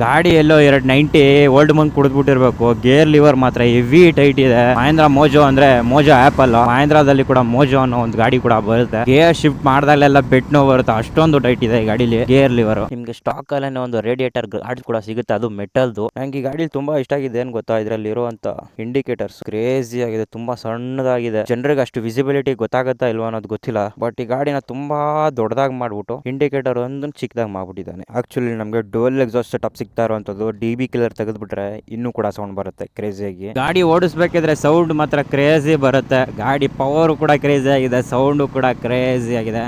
ಗಾಡಿ ಎಲ್ಲೋ 290 old ಮಂಕ್ ಕುಡಿದ್ಬಿಟ್ಟಿರ್ಬೇಕು. Gear liver ಮಾತ್ರ heavy tight ಇದೆ. ಮಹೇಂದ್ರ ಮೋಜೋ ಅಂದ್ರೆ ಮೋಜೋ ಆಪಲ್, ಮಹೇಂದ್ರದಲ್ಲಿ ಕೂಡ ಮೋಜೋ ಅನ್ನೋ ಒಂದು ಗಾಡಿ ಕೂಡ ಬರುತ್ತೆ. ಗೇರ್ ಶಿಫ್ಟ್ ಮಾಡಿದಾಗಲೆಲ್ಲ ಬೆಟ್ ನೋವು ಬರುತ್ತೆ, ಅಷ್ಟೊಂದು ಟೈಟ್ ಇದೆ ಈ ಗಾಡಿಲಿ ಗೇರ್ ಲಿವರ್. ನಿಮ್ಗೆ ಸ್ಟಾಕ್ ಅಲ್ಲೇ ಒಂದು ರೇಡಿಯೇಟರ್ ಗಾಡಿ ಕೂಡ ಸಿಗುತ್ತೆ, ಅದು ಮೆಟಲ್ದು. ನಂಗೆ ಈ ಗಾಡಿ ತುಂಬಾ ಇಷ್ಟ ಆಗಿದೆ. ಏನ್ ಗೊತ್ತಾ, ಇದ್ರಲ್ಲಿ ಇರುವಂತ ಇಂಡಿಕೇಟರ್ಸ್ ಕ್ರೇಜಿ ಆಗಿದೆ, ತುಂಬಾ ಸಣ್ಣದಾಗಿದೆ. ಜನರಿಗೆ ಅಷ್ಟು ವಿಸಿಬಿಲಿಟಿ ಗೊತ್ತಾಗುತ್ತಾ ಇಲ್ವಾ ಅನ್ನೋದು ಗೊತ್ತಿಲ್ಲ. ಬಟ್ ಈ ಗಾಡಿನ ತುಂಬಾ ದೊಡ್ಡದಾಗಿ ಮಾಡ್ಬಿಟ್ಟು ಇಂಡಿಕೇಟರ್ ಒಂದು ಚಿಕ್ಕದಾಗಿ ಮಾಡ್ಬಿಟ್ಟಿದ್ದಾನೆ. ಆಕ್ಚುಲಿ ನಮ್ಗೆ ಡುಯಲ್ ಎಕ್ಸಾಸ್ಟ್ ಸೆಟಪ್ ಸಿಗ್ತಾ ಇರುವಂತದ್ದು. DB ಕಿಲ್ಲರ್ ತೆಗೆದ್ಬಿಟ್ರೆ ಇನ್ನೂ ಕೂಡ ಸೌಂಡ್ ಬರುತ್ತೆ ಕ್ರೇಜಿಯಾಗಿ. ಗಾಡಿ ಓಡಿಸ್ಬೇಕಿದ್ರೆ ಸೌಂಡ್ ಮಾತ್ರ ಕ್ರೇಜಿ ಬರುತ್ತೆ. ಗಾಡಿ ಪವರ್ ಕೂಡ ಕ್ರೇಜಿ ಆಗಿದೆ, ಸೌಂಡ್ ಕೂಡ ಕ್ರೇಜಿ ಆಗಿದೆ.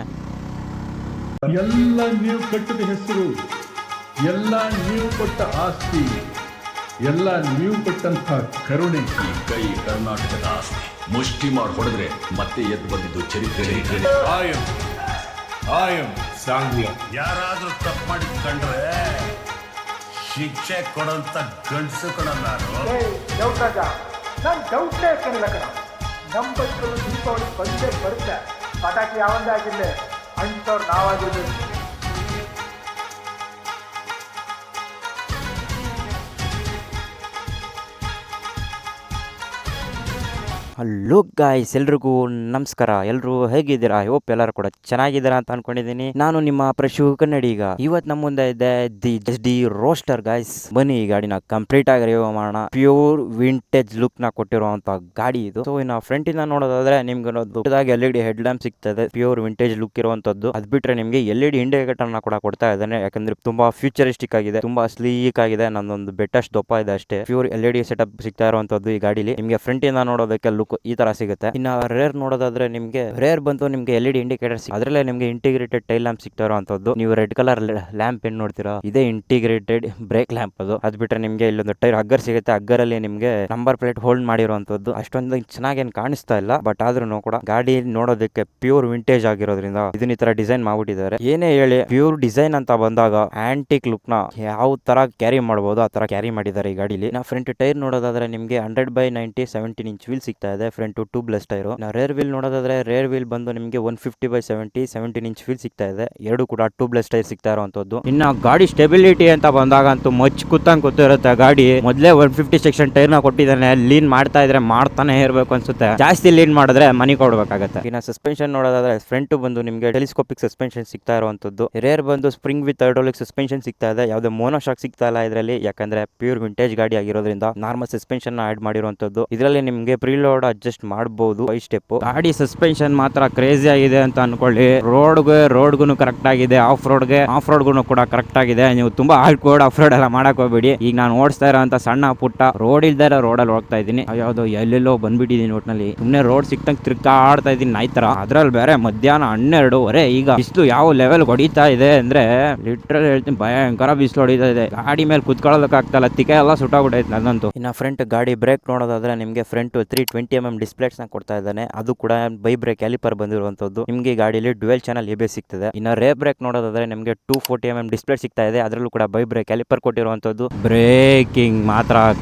ಎಲ್ಲ ನೀವು ಕಟ್ಟಿದ ಹೆಸರು, ಎಲ್ಲ ನೀವು ಕೊಟ್ಟ ಆಸ್ತಿ, ಎಲ್ಲ ನೀವು ಕೊಟ್ಟಂತ ಕರುಣೆ. ಈ ಕೈ ಕರ್ನಾಟಕದ ಆಸ್ತಿ. ಮುಷ್ಟಿ ಮಾಡಿ ಹೊಡೆದ್ರೆ ಮತ್ತೆ ಎದ್ದು ಬಂದಿದ್ದು ಚರಿತ್ರೆ. ಆಯಂ ಸಾಂಗ್ಯ. ಯಾರಾದ್ರೂ ತಪ್ಪು ಮಾಡಿ ಕಂಡ್ರೆ ಶಿಕ್ಷೆ ಕೊಡಂತ ಗಂಡಸು ಕಣ ನಾನು. ಡೌಟ್ರಾಜ, ನಾನು ಡೌಟೇ ಕಣಿಲ್ಲ ಕಣ. ನಮ್ಮ ಬೈಕಲ್ಲಿ ದೀಪಾವಳಿ ಬಂದೇ ಬರುತ್ತೆ. ಪಟಾಕಿ ಯಾವಂದೇ ಆಗಿರಲಿ, ಅಂಥವ್ರು ನಾವಾಗಿರ್ಬೇಕು. ಹಲೋ ಗಾಯ್ಸ್, ಎಲ್ರಿಗೂ ನಮಸ್ಕಾರ. ಎಲ್ಲರೂ ಹೇಗಿದ್ದೀರಾ? ಐ ಹೋಪ್ ಎಲ್ಲರೂ ಕೂಡ ಚೆನ್ನಾಗಿದ್ದೀರಾ ಅಂತ ಅನ್ಕೊಂಡಿದ್ದೀನಿ. ನಾನು ನಿಮ್ಮ ಪ್ರಶು ಕನ್ನಡಿಗ. ಇವತ್ತು ನಮ್ಮ ಮುಂದೆ ಇದೆ ದಿ SD ರೋಸ್ಟರ್ ಗಾಯ್ಸ್. ಬನ್ನಿ ಈ ಗಾಡಿನ ಕಂಪ್ಲೀಟ್ ಆಗಿ ರಿವ್ಯೂ ಮಾಡೋಣ. ಪ್ಯೂರ್ ವಿಂಟೇಜ್ ಲುಕ್ ನ ಕೊಟ್ಟಿರುವಂತ ಗಾಡಿ ಇದು. ಸೊ ಇನ್ನು ಫ್ರಂಟ್ ಇಂದ ನೋಡೋದಾದ್ರೆ ನಿಮ್ಗೆ ದೊಡ್ಡದಾಗಿ LED ಹೆಡ್ ಲ್ಯಾಂಪ್ ಸಿಗ್ತದೆ, ಪ್ಯೂರ್ ವಿಂಟೇಜ್ ಲುಕ್ ಇರುವಂತದ್ದು. ಅದ್ ಬಿಟ್ರೆ ನಿಮ್ಗೆ LED ಇಂಡಿಕೇಟರ್ ನ ಕೂಡ ಕೊಡ್ತಾ ಇದ್ದಾನೆ, ಯಾಕಂದ್ರೆ ತುಂಬಾ ಫ್ಯೂಚರಿಸ್ಟಿಕ್ ಆಗಿದೆ, ತುಂಬಾ ಸ್ಲೀಕ್ ಆಗಿದೆ. ನಂದೊಂದು ಬೆಟ್ಟಷ್ಟು ದಪ್ಪ ಇದೆ ಅಷ್ಟೇ. ಪ್ಯೂರ್ LED ಸೆಟಪ್ ಸಿಗ್ತಾ ಇರುವಂತದ್ದು ಈ ಗಾಡಿಲಿ. ನಿಮ್ಗೆ ಫ್ರಂಟ್ ಇಂದ ನೋಡೋದಕ್ಕೆ ಲುಕ್ ಈ ತರ ಸಿಗುತ್ತೆ. ಇನ್ನ ರೇರ್ ನೋಡೋದಾದ್ರೆ ನಿಮ್ಗೆ ರೇರ್ ಬಂತು ನಿಮ್ಗೆ LED ಇಂಡಿಕೇಟರ್ ಅದರಲ್ಲೇ ನಿಮ್ಗೆ ಇಂಟಿಗ್ರೇಟೆಡ್ ಟೈಲ್ ಲ್ಯಾಂಪ್ ಸಿಗ್ತಾ ಇರುವಂತದ್ದು. ನೀವು ರೆಡ್ ಕಲರ್ ಲ್ಯಾಂಪ್ ಏನ್ ನೋಡ್ತೀರಾ, ಇದೇ ಇಂಟಿಗ್ರೇಟೆಡ್ ಬ್ರೇಕ್ ಲ್ಯಾಂಪ್ ಅದು. ಅದ್ ಬಿಟ್ರೆ ನಿಮ್ಗೆ ಇಲ್ಲೊಂದು ಟೈರ್ ಹಗ್ಗರ್ ಸಿಗುತ್ತೆ, ಹಗ್ಗರಲ್ಲಿ ನಿಮ್ಗೆ ನಂಬರ್ ಪ್ಲೇಟ್ ಹೋಲ್ಡ್ ಮಾಡಿರುವಂತದ್ದು. ಅಷ್ಟೊಂದು ಚೆನ್ನಾಗಿ ಏನ್ ಕಾಣಿಸ್ತಾ ಇಲ್ಲ, ಬಟ್ ಆದ್ರೂ ಕೂಡ ಗಾಡಿ ನೋಡೋದಕ್ಕೆ ಪ್ಯೂರ್ ವಿಂಟೇಜ್ ಆಗಿರೋದ್ರಿಂದ ಇದನ್ನ ಈ ತರ ಡಿಸೈನ್ ಮಾಡ್ಬಿಟ್ಟಿದ್ದಾರೆ. ಏನೇ ಹೇಳಿ, ಪ್ಯೂರ್ ಡಿಸೈನ್ ಅಂತ ಬಂದಾಗ ಆಂಟಿಕ್ ಲುಕ್ ನ ಯಾವ ತರ ಕ್ಯಾರಿ ಮಾಡಬಹುದು ಆ ತರ ಕ್ಯಾರಿ ಮಾಡಿದ್ದಾರೆ ಈ ಗಾಡಿಲಿ. ನಾ ಫ್ರಂಟ್ ಟೈರ್ ನೋಡೋದಾದ್ರೆ ನಿಮ್ಗೆ 100/90 17 ಇಂಚ್ ವೀಲ್ ಸಿಗ್ತಾ ಇದೆ. Front tubeless tyre. Rear wheel ನೋಡೋದಾದ್ರೆ ರೇರ್ ವೀಲ್ ಬಂದು ನಿಮಗೆ 150/70 17 ಇಂಚ್ ವೀಲ್ ಸಿಗ್ತಾ ಇದೆ. ಎರಡು ಕೂಡ ಟ್ಯೂಬ್ಲೆಸ್ ಟೈರ್ ಸಿಗ್ತಾ ಇರುವಂತದ್ದು. ಇನ್ನು ಗಾಡಿ ಸ್ಟೆಬಿಲಿಟಿ ಅಂತ ಬಂದಾಗ ಅಂತೂ ಮಚ್ ಕೂತಂಗ್ ಕೂತಿರುತ್ತೆ ಗಾಡಿ. ಮೊದಲೇ 150 ಸೆಕ್ಷನ್ ಟೈರ್ ನ ಕೊಟ್ಟಿದ್ದಾನೆ. ಲೀನ್ ಮಾಡ್ತಾ ಇದ್ರೆ ಮಾಡ್ತಾನೆ ಇರಬೇಕು ಅನ್ಸುತ್ತೆ, ಜಾಸ್ತಿ ಲೀನ್ ಮಾಡಿದ್ರೆ ಮನಿ ಕೊಡ್ಬೇಕಾಗತ್ತೆ. ಇನ್ನು ಸಸ್ಪೆನ್ಷನ್ ನೋಡೋದಾದ್ರೆ ಫ್ರಂಟ್ ಬಂದು ನಿಮಗೆ ಟೆಲಿಸ್ಕೋಪಿಕ್ ಸಸ್ಪೆನ್ಷನ್ ಸಿಗ್ತಾ ಇರುವಂತದ್ದು. ರೇರ್ ಬಂದು ಸ್ಪ್ರಿಂಗ್ ವಿತ್ ಹೈಡ್ರಾಲಿಕ್ ಸಸ್ಪೆನ್ಷನ್ ಸಿಗ್ತಾ ಇದೆ. ಯಾವುದೇ ಮೋನೋಶಾಕ್ ಸಿಗ್ತಾ ಇಲ್ಲ ಇದರಲ್ಲಿ, ಯಾಕಂದ್ರೆ ಪ್ಯೂರ್ ವಿಂಟೇಜ್ ಗಾಡಿ ಆಗಿರೋದ್ರಿಂದ ನಾರ್ಮಲ್ ಸಸ್ಪೆನ್ಷನ್ ಆಡ್ ಮಾಡಿರುವಂತದ್ದು. ಇದರಲ್ಲಿ ನಿಮಗೆ ಪ್ರೀಲೋಡ್ ಅಡ್ಜಸ್ಟ್ ಮಾಡಬಹುದು 5 ಸ್ಟೆಪ್. ಗಾಡಿ ಸಸ್ಪೆನ್ಷನ್ ಮಾತ್ರ ಕ್ರೇಜಿ ಆಗಿದೆ ಅಂತ ಅನ್ಕೊಳ್ಳಿ. ರೋಡ್ಗೂ ಕರೆಕ್ಟ್ ಆಗಿದೆ, ಆಫ್ ರೋಡ್ಗೂ ಕೂಡ ಕರೆಕ್ಟ್ ಆಗಿದೆ. ನೀವು ತುಂಬಾ ಹಾರ್ಡ್ ಕೋಡ್ ಆಫ್ ರೋಡ್ ಎಲ್ಲ ಮಾಡಕ್ ಹೋಗ್ಬೇಡಿ. ಈಗ ನಾನು ಓಡಿಸ್ತಾ ಇರೋಂತ ಸಣ್ಣ ಪುಟ್ಟ ರೋಡ್ ಇಲ್ದಾರ ರೋಡಲ್ಲಿ ಹೋಗ್ತಾ ಇದ್ದೀನಿ. ಯಾವ್ದೋ ಎಲ್ಲೆಲ್ಲೋ ಬಂದ್ಬಿಟ್ಟಿದೀನಿ ಒಟ್ನಲ್ಲಿ. ಸುಮ್ನೆ ರೋಡ್ ಸಿಕ್ತಂಗ್ ತಿರ್ಗಾಡ್ತಾ ಇದ್ದೀನಿ ನಾಯ್ತರ. ಅದ್ರಲ್ಲಿ ಬೇರೆ ಮಧ್ಯಾಹ್ನ 12:30 ಈಗ ಬಿಸಿಲು ಯಾವ ಲೆವೆಲ್ ಹೊಡಿತಾ ಇದೆ ಅಂದ್ರೆ ಲಿಟ್ರಲ್ ಹೇಳ್ತೀನಿ, ಭಯಂಕರ ಬಿಸಿಲು ಹೊಡಿತಾ ಇದೆ. ಗಾಡಿ ಮೇಲೆ ಕುತ್ಕೊಳ್ಳೋದಕ್ಕಾಗ್ತಲ್ಲ, ತಿಕ್ಕ ಎಲ್ಲ ಸುಟ್ಟಾಗ್ಬಿಟ್ಟೈತೆ ನನ್ನಂತೂ. ಇನ್ನು ಫ್ರಂಟ್ ಗಾಡಿ ಬ್ರೇಕ್ ನೋಡೋದಾದ್ರೆ ನಿಮ್ಗೆ ಫ್ರಂಟ್ 320mm ಡಿಸ್ಪ್ಲೇಸ್ ನ ಕೊಡ್ತಾ ಇದ್ದಾನೆ. ಅದು ಕೂಡ ಬೈ ಬ್ರೇಕ್ ಕ್ಯಾಲಿಪರ್ ಬಂದಿರುವಂತದ್ದು. ನಿಮ್ಗೆ ಗಾಡಿಯಲ್ಲಿ ಡ್ಯುಯಲ್ ಚಾನಲ್ ABS ಸಿಗ್ತದೆ. ಇನ್ನು ರೇರ್ ಬ್ರೇಕ್ ನೋಡೋದಾದ್ರೆ ನಿಮ್ಗೆ 240mm ಡಿಸ್ಪ್ಲೇ ಸಿಗ್ತಾ ಇದೆ. ಅದರಲ್ಲೂ ಕೂಡ ಬೈ ಬ್ರೇಕ್ ಕ್ಯಾಲಿಪರ್ ಕೊಟ್ಟಿರುವಂತದ್ದು. ಬ್ರೇಕಿಂಗ್ ಮಾತ್ರ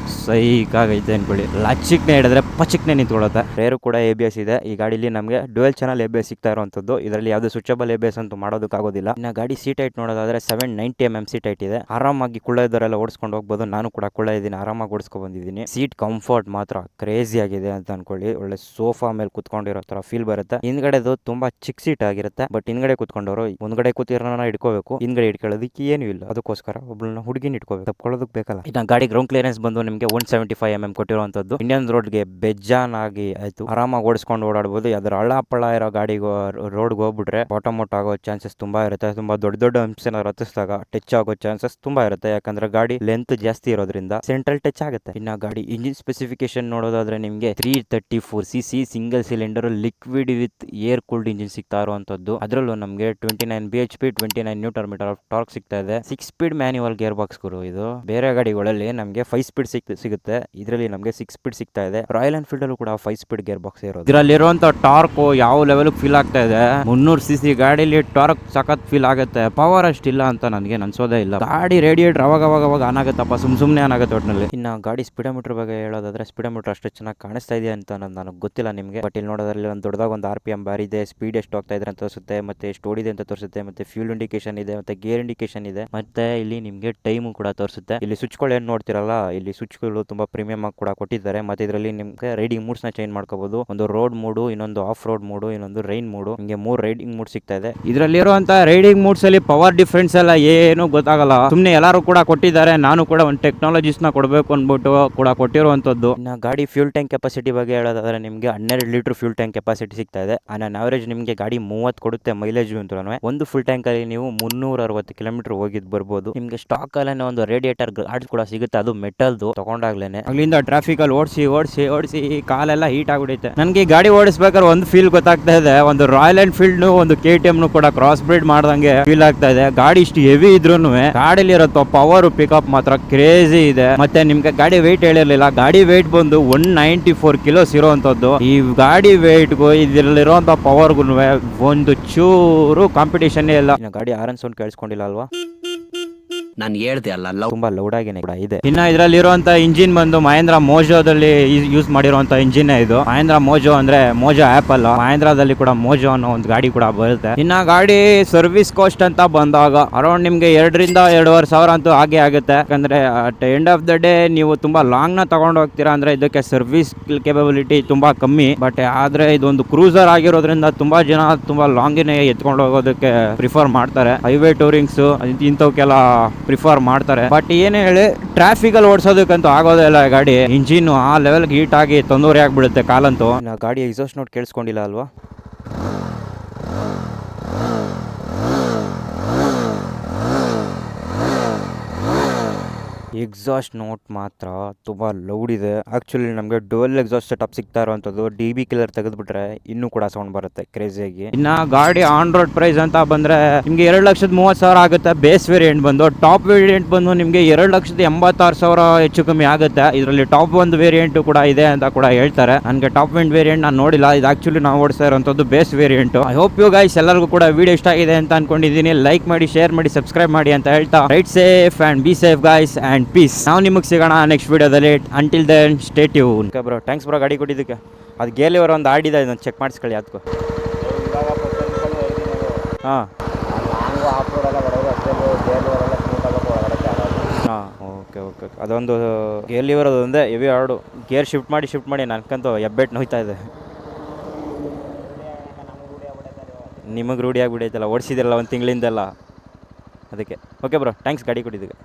ಸೈಕ್ ಆಗೈತೆ ಅನ್ಕೊಳ್ಳಿ. ಲಚ್ಚಿಕ್ನೆ ಹಿಡಿದ್ರೆ ಪಚಿಕ್ನೆ ನಿಂತ್ಕೊಳ್ಳುತ್ತೆ. ರೇರು ಕೂಡ ABS ಇದೆ ಈ ಗಾಡಿಲಿ. ನಮಗೆ ಡ್ಯುಯಲ್ ಚಾನಲ್ ABS ಸಿಗ್ತಾ ಇರುವಂತದ್ದು. ಇದರಲ್ಲಿ ಯಾವ್ದು ಸ್ವಿಚಬಲ್ ABS ಅಂತೂ ಮಾಡೋದಕ್ಕಾಗೋದಿಲ್ಲ. ಇನ್ನು ಗಾಡಿ ಸೀಟ್ ಹೈಟ್ ನೋಡೋದಾದ್ರೆ 790mm ಸೀಟ್ ಹೈಟ್ ಇದೆ. ಆರಾಮಾಗಿ ಕುಳ್ಳ ಇದ್ದವರೆಲ್ಲ ಓಡಿಸ್ಕೊಂಡು ಹೋಗ್ಬೋದು. ನಾನು ಕೂಡ ಕುಳ್ಳ ಇದ್ದೀನಿ, ಆರಾಮಾಗಿ ಓಡಿಸ್ಕೊಂಡು ಬಂದಿದ್ದೀನಿ. ಸೀಟ್ ಕಂಫರ್ಟ್ ಮಾತ್ರ ಕ್ರೇಜಿ ಆಗಿದೆ ಅಂತ ಅನ್ಕೊಳ್ಳಿ. ಒಳ್ಳೆ ಸೋಫಾ ಮೇಲೆ ಕುತ್ಕೊಂಡಿರೋ ತರ ಫೀಲ್ ಬರುತ್ತೆ. ಹಿಂದ್ಗಡೆದು ತುಂಬಾ ಚಿಕ್ಕ ಸೀಟ್ ಆಗಿರುತ್ತೆ, ಬಟ್ ಹಿಂದ್ಗಡೆ ಕುತ್ಕೊಂಡವರು ಮುಂದ್ಗಡೆ ಕೂತಿರೋನ ಇಟ್ಕೋಬೇಕು, ಹಿಂದ್ಗಡೆ ಇಟ್ಕೊಳ್ಳೋದಕ್ಕೆ ಏನು ಇಲ್ಲ. ಅದಕ್ಕೋಸ್ಕರ ಒಬ್ಬಳನ್ನ ಹುಡುಗಿನ ಇಟ್ಕೋಬೇಕು, ತಪ್ಕೊಳ್ಳೋದಕ್ಕೆ ಬೇಕಲ್ಲ. ಇನ್ನು ಗಾಡಿ ಗ್ರೌಂಡ್ ಕ್ಲಿಯರೆನ್ಸ್ ಬಂದು ನಿಮಗೆ 175mm ಕೊಟ್ಟಿರುವಂತದ್ದು. ಇಂಡಿಯನ್ ರೋಡ್ಗೆ ಬೆಜ್ಜಾನ್ ಆಗಿ ಆಯ್ತು, ಆರಾಮಾಗಿ ಓಡಿಸ್ಕೊಂಡು ಓಡಾಡಬಹುದು. ಯಾವ್ದಾರು ಹಳ್ಳ ಪಳ್ಳ ಇರೋ ಗಾಡಿಗೆ ರೋಡ್ಗೆ ಹೋಗ್ಬಿಟ್ರೆ ಬಾಟಮ್ ಔಟ್ ಆಗೋ ಚಾನ್ಸಸ್ ತುಂಬಾ ಇರುತ್ತೆ. ತುಂಬಾ ದೊಡ್ಡ ಅಂಶನ ರಚಿಸಿದಾಗ ಟಚ್ ಆಗೋ ಚಾನ್ಸಸ್ ತುಂಬಾ ಇರುತ್ತೆ, ಯಾಕಂದ್ರೆ ಗಾಡಿ ಲೆಂತ್ ಜಾಸ್ತಿ ಇರೋದ್ರಿಂದ ಸೆಂಟ್ರಲ್ ಟಚ್ ಆಗುತ್ತೆ. ಇನ್ನು ಗಾಡಿ ಇಂಜಿನ್ ಸ್ಪೆಸಿಫಿಕೇಶನ್ ನೋಡೋದಾದ್ರೆ ನಿಮಗೆ 334cc single cylinder liquid with air cooled engine ಸಿಗ್ತಾ ಇರುವಂತದ್ದು. ಅದರಲ್ಲೂ ನಮಗೆ 29 bhp 29 Nm ಆಫ್ ಟಾರ್ಕ್ ಸಿಗ್ತಾ ಇದೆ. 6 ಸ್ಪೀಡ್ ಮ್ಯಾನ್ಯುವಲ್ ಗೇರ್ ಬಾಕ್ಸ್ ಗುರು. ಇದು ಬೇರೆ ಗಾಡಿಗಳಲ್ಲಿ ನಮಗೆ 5 ಸ್ಪೀಡ್ ಸಿಗುತ್ತೆ, ಇದರಲ್ಲಿ ನಮಗೆ 6 ಸ್ಪೀಡ್ ಸಿಗ್ತಾ ಇದೆ. ರಾಯಲ್ ಎನ್ಫೀಲ್ಡ್ ಅಲ್ಲೂ ಕೂಡ 5 ಸ್ಪೀಡ್ ಗೇರ್ ಬಾಕ್ಸ್ ಇರೋದು. ಇದರಲ್ಲಿರುವಂತ ಟಾರ್ಕ್ ಯಾವ ಲೆವೆಲ್ ಫೀಲ್ ಆಗ್ತಾ ಇದೆ. 300cc ಗಾಡಿಲಿ ಟಾರ್ಕ್ ಸಖತ್ ಫೀಲ್ ಆಗುತ್ತೆ. ಪವರ್ ಅಷ್ಟಿಲ್ಲ ಅಂತ ನನಗೆ ಅನ್ಸೋದೇ ಇಲ್ಲ. ಗಾಡಿ ರೇಡಿಯೇಟರ್ ಅವಾಗ ಆನ್ ಆಗುತ್ತಪ್ಪ, ಸುಮ್ನೆ ಆನ್ ಆಗುತ್ತೆ ಒಟ್ಟಿನಲ್ಲಿ. ಇನ್ನು ಗಾಡಿ ಸ್ಪೀಡೋಮೀಟರ್ ಬಗ್ಗೆ ಹೇಳೋದಾದ್ರೆ ಸ್ಪೀಡೋಮೀಟರ್ ಅಷ್ಟು ಚೆನ್ನಾಗಿ ಕಾಣಿಸ್ತಾ ಇದೆ ಅಂತ ಅನ್ನೋದು ನನಗೆ ಗೊತ್ತಿಲ್ಲ ನಿಮಗೆ. ಬಟ್ ಇಲ್ಲಿ ನೋಡೋದ್ರಲ್ಲಿ ಒಂದು ದೊಡ್ಡದಾಗ ಒಂದು RPM ಬಾರ್ ಇದೆ, ಸ್ಪೀಡ್ ಎಷ್ಟು ಹೋಗ್ತಾ ಇದ್ರೆ ಅಂತ ತೋರಿಸುತ್ತೆ, ಮತ್ತೆ ಎಷ್ಟು ಓಡಿದೆ ಅಂತ ತೋರಿಸುತ್ತೆ, ಮತ್ತೆ ಫ್ಯೂಲ್ ಇಂಡಿಕೇಶನ್ ಇದೆ, ಮತ್ತೆ ಗೇರ್ ಇಂಡಿಕೇಶನ್ ಇದೆ, ಮತ್ತೆ ಇಲ್ಲಿ ನಿಮಗೆ ಟೈಮು ಕೂಡ ತೋರಿಸುತ್ತೆ. ಇಲ್ಲಿ ಸ್ವಿಚ್ಗಳು ಏನು ನೋಡ್ತಿರಲ್ಲ, ಇಲ್ಲಿ ಸ್ವಿಚ್ಗಳು ತುಂಬಾ ಪ್ರೀಮಿಯಂ ಆಗಿ ಕೂಡ ಕೊಟ್ಟಿದ್ದಾರೆ. ಮತ್ತೆ ಇದರಲ್ಲಿ ನಿಮಗೆ ರೈಡಿಂಗ್ ಮೂಡ್ಸ್ ನ ಚೇಂಜ್ ಮಾಡ್ಕೋಬಹುದು. ಒಂದು ರೋಡ್ ಮೂಡು, ಇನ್ನೊಂದು ಆಫ್ ರೋಡ್ ಮೂಡು, ಇನ್ನೊಂದು ರೈನ್ ಮೂಡು, ನಿಮಗೆ 3 ರೈಡಿಂಗ್ ಮೂಡ್ ಸಿಗ್ತಾ ಇದೆ. ಇದರಲ್ಲಿರುವಂತ ರೈಡಿಂಗ್ ಮೂಡ್ಸ್ ಅಲ್ಲಿ ಪವರ್ ಡಿಫರೆನ್ಸ್ ಎಲ್ಲ ಏನು ಗೊತ್ತಾಗಲ್ಲ, ಸುಮ್ಮನೆ ಎಲ್ಲರೂ ಕೂಡ ಕೊಟ್ಟಿದ್ದಾರೆ. ನಾನು ಕೂಡ ಒಂದು ಟೆಕ್ನಾಲಜಿಸ್ ನ ಕೊಡಬೇಕು ಅಂದ್ಬಿಟ್ಟು ಕೂಡ ಕೊಟ್ಟಿರುವಂತದ್ದು. ಇನ್ನು ಗಾಡಿ ಫ್ಯೂಲ್ ಟ್ಯಾಂಕ್ ಕೆಪಾಸಿಟಿ ಬಗ್ಗೆ ಹೇಳೋದಾದ್ರೆ ನಿಮಗೆ 12 ಲೀಟರ್ ಫ್ಯೂಲ್ ಟ್ಯಾಂಕ್ ಕೆಪಾಸಿಟಿ ಸಿಗ್ತಾ ಇದೆ. ಆನ್ ಅವರೇಜ್ ನಿಮಗೆ ಗಾಡಿ 30 ಕೊಡುತ್ತೆ ಮೈಲೇಜ್ ಅಂತ. ಒಂದು ಫುಲ್ ಟ್ಯಾಂಕ್ ಅಲ್ಲಿ ನೀವು 360 ಕಿಲೋಮೀಟರ್ ಹೋಗಿದ್ ಬರ್ಬೋದು. ನಿಮಗೆ ಸ್ಟಾಕ್ ಅಲ್ಲೇ ಒಂದು ರೇಡಿಯೇಟರ್ ಗಾರ್ಡ್ ಕೂಡ ಸಿಗುತ್ತೆ, ಅದು ಮೆಟಲ್ದು. ತಗೊಂಡಾಗ್ಲೇನೆ ಅಲ್ಲಿಂದ ಟ್ರಾಫಿಕ್ ಅಲ್ಲಿ ಓಡಿಸಿ ಕಾಲೆಲ್ಲ ಹೀಟ್ ಆಗ್ಬಿಡುತ್ತೆ. ನನಗೆ ಗಾಡಿ ಓಡಿಸ್ಬೇಕಾದ್ರೆ ಒಂದು ಫೀಲ್ ಗೊತ್ತಾಗ್ತಾ ಇದೆ, ಒಂದು ರಾಯಲ್ ಎನ್ಫೀಲ್ಡ್ ಒಂದು KTM ಕೂಡ ಕ್ರಾಸ್ ಬ್ರೀಡ್ ಮಾಡ್ದಂಗೆ ಫೀಲ್ ಆಗ್ತಾ ಇದೆ. ಗಾಡಿ ಇಷ್ಟು ಹೆವಿ ಇದ್ರೂ ಗಾಡಿಲಿ ಇರೋ ಪವರ್ ಪಿಕಪ್ ಮಾತ್ರ ಕ್ರೇಜಿ ಇದೆ. ಮತ್ತೆ ನಿಮ್ಗೆ ಗಾಡಿ ವೆಯ್ಟ್ ಹೇಳಿರ್ಲಿಲ್ಲ, ಗಾಡಿ ವೆಯ್ಟ್ ಬಂದು 194 ಕಿಲೋಸ್ ಇರೋಂಥದ್ದು. ಈ ಗಾಡಿ ವೆಯ್ಟ್ಗೂ ಇದರಲ್ಲಿರುವಂತ ಪವರ್ಗೂ ಒಂದು ಚೂರು ಕಾಂಪಿಟೇಷನ್ ಇಲ್ಲ. ಗಾಡಿ ಆರನ್ ಸೌಂಡ್ ಕೇಳಿಸ್ಕೊಂಡಿಲ್ಲ ಅಲ್ವಾ? ನಾನು ಹೇಳ್ದೆ ಅಲ್ಲ, ತುಂಬಾ ಲೌಡ್ ಆಗಿನೇ ಕೂಡ ಇದೆ. ಇನ್ನ ಇದರಲ್ಲಿ ಇರುವಂತ ಇಂಜಿನ್ ಬಂದು ಮಹೇಂದ್ರ ಮೋಜೋದಲ್ಲಿ ಯೂಸ್ ಮಾಡಿರುವಂತ ಇಂಜಿನ್ ಇದು. ಮಹೇಂದ್ರ ಮೋಜೋ ಅಂದ್ರೆ ಮೋಜೋ ಆಪ್ ಅಲ್ಲ, ಮಹೇಂದ್ರದಲ್ಲಿ ಕೂಡ ಮೋಜೋ ಅನ್ನೋ ಒಂದು ಗಾಡಿ ಕೂಡ ಬರುತ್ತೆ. ಇನ್ನ ಗಾಡಿ ಸರ್ವಿಸ್ ಕಾಸ್ಟ್ ಅಂತ ಬಂದಾಗ ಅರೌಂಡ್ ನಿಮ್ಗೆ 2 ರಿಂದ 2.5 ಸಾವಿರ ಅಂತೂ ಹಾಗೆ ಆಗುತ್ತೆ. ಯಾಕಂದ್ರೆ at end of the day ನೀವು ತುಂಬಾ ಲಾಂಗ್ ನ ತಗೊಂಡು ಹೋಗ್ತೀರಾ ಅಂದ್ರೆ ಇದಕ್ಕೆ ಸರ್ವಿಸ್ ಕೇಪಬಿಲಿಟಿ ತುಂಬಾ ಕಮ್ಮಿ. ಬಟ್ ಆದ್ರೆ ಇದೊಂದು ಕ್ರೂಸರ್ ಆಗಿರೋದ್ರಿಂದ ತುಂಬಾ ಜನ ತುಂಬಾ ಲಾಂಗಿನೇ ಎತ್ಕೊಂಡು ಹೋಗೋದಕ್ಕೆ ಪ್ರಿಫರ್ ಮಾಡ್ತಾರೆ. ಹೈವೇ ಟೂರಿಂಗ್ಸ್ ಇಂಥವಕ್ಕೆಲ್ಲ ಪ್ರಿಫರ್ ಮಾಡ್ತಾರೆ. ಬಟ್ ಏನೇ ಹೇಳಿ ಟ್ರಾಫಿಕ್ ಅಲ್ಲಿ ಓಡಿಸೋದಕ್ಕಂತೂ ಆಗೋದೇ ಇಲ್ಲ. ಗಾಡಿ ಇಂಜಿನ್ ಆ ಲೆವೆಲ್ ಹೀಟ್ ಆಗಿ ತೊಂದರೆ ಆಗ್ಬಿಡುತ್ತೆ ಕಾಲಂತೂ. ಗಾಡಿ ಎಕ್ಸಾಸ್ಟ್ ನೋಟ್ ಕೇಳಿಸ್ಕೊಂಡಿಲ್ಲ ಅಲ್ವಾ? ಎಕ್ಸಾಸ್ಟ್ ನೋಟ್ ಮಾತ್ರ ತುಂಬಾ ಲೌಡ್ ಇದೆ. ಆಕ್ಚುಲಿ ನಮಗೆ ಡುವೆಲ್ ಎಕ್ಸಾಸ್ಟ್ ಸೆಟಪ್ ಸಿಗ್ತಾ ಇರುವಂತದ್ದು. DB ಕಿಲ್ಲರ್ ತೆಗೆದ್ಬಿಟ್ರೆ ಇನ್ನೂ ಕೂಡ ಸೌಂಡ್ ಬರುತ್ತೆ ಕ್ರೇಜಿಯಾಗಿ. ಇನ್ನ ಗಾಡಿ ಆನ್ ರೋಡ್ ಪ್ರೈಸ್ ಅಂತ ಬಂದ್ರೆ ನಿಮ್ಗೆ 2,30,000 ಆಗುತ್ತೆ ಬೇಸ್ ವೇರಿಯಂಟ್ ಬಂದು. ಟಾಪ್ ವೇರಿಯಂಟ್ ಬಂದು ನಿಮ್ಗೆ 2,86,000 ಹೆಚ್ಚು ಕಮ್ಮಿ ಆಗುತ್ತೆ. ಇದರಲ್ಲಿ ಟಾಪ್ ಒಂದು ವೇರಿಯಂಟ್ ಕೂಡ ಇದೆ ಅಂತ ಕೂಡ ಹೇಳ್ತಾರೆ. ನನಗೆ ಟಾಪ್ ಒಂದು ವೇರಿಯಂಟ್ ನಾನು ನೋಡಿಲ್ಲ. ಇದು ಆಕ್ಚುಲಿ ನಾವು ಓಡಿಸ್ತಾ ಇರುವಂತದ್ದು base variant. I hope you guys ಎಲ್ಲರಿಗೂ ಕೂಡ ವಿಡಿಯೋ ಇಷ್ಟ ಆಗಿದೆ ಅಂತ ಅನ್ಕೊಂಡಿದ್ದೀನಿ. ಲೈಕ್ ಮಾಡಿ, ಶೇರ್ ಮಾಡಿ, ಸಬ್ಸ್ಕ್ರೈಬ್ ಮಾಡಿ ಅಂತ ಹೇಳ್ತಾ ride safe and be safe guys and peace. ನಾವು ನಿಮಗೆ ಸಿಗೋಣ ನೆಕ್ಸ್ಟ್ ವಿಡಿಯೋದಲ್ಲಿ. Until then stay tuned. Bro thanks bro ಗಾಡಿ ಕೊಟ್ಟಿದ್ದಕ್ಕೆ. ಅದು ಗೇಲಿವರ ಒಂದು ಆಡಿದೆ, ಇದನ್ನು ಚೆಕ್ ಮಾಡಿಸ್ಕೊಳ್ಳಿ ಅದಕ್ಕೂ. ಹಾಂ ಹಾಂ ಓಕೆ. ಅದೊಂದು ಗೇರ್ ಲಿವರ್ ಅದೊಂದೇ ಹೆವಿ ಆಡು. ಗೇರ್ ಶಿಫ್ಟ್ ಮಾಡಿ ನನಗಂತೂ ಹೆಬ್ಬೆಟ್ಟು ನೋಯ್ತಾ ಇದೆ. ನಿಮಗೆ ರೂಢಿ ಆಗಿಬಿಡೈತಲ್ಲ, ಓಡಿಸಿದಿರಲ್ಲ ಒಂದು ತಿಂಗಳಿಂದೆಲ್ಲ ಅದಕ್ಕೆ. ಓಕೆ ಬ್ರೋ ಥ್ಯಾಂಕ್ಸ್ ಗಾಡಿ ಕೊಟ್ಟಿದ್ದಕ್ಕೆ.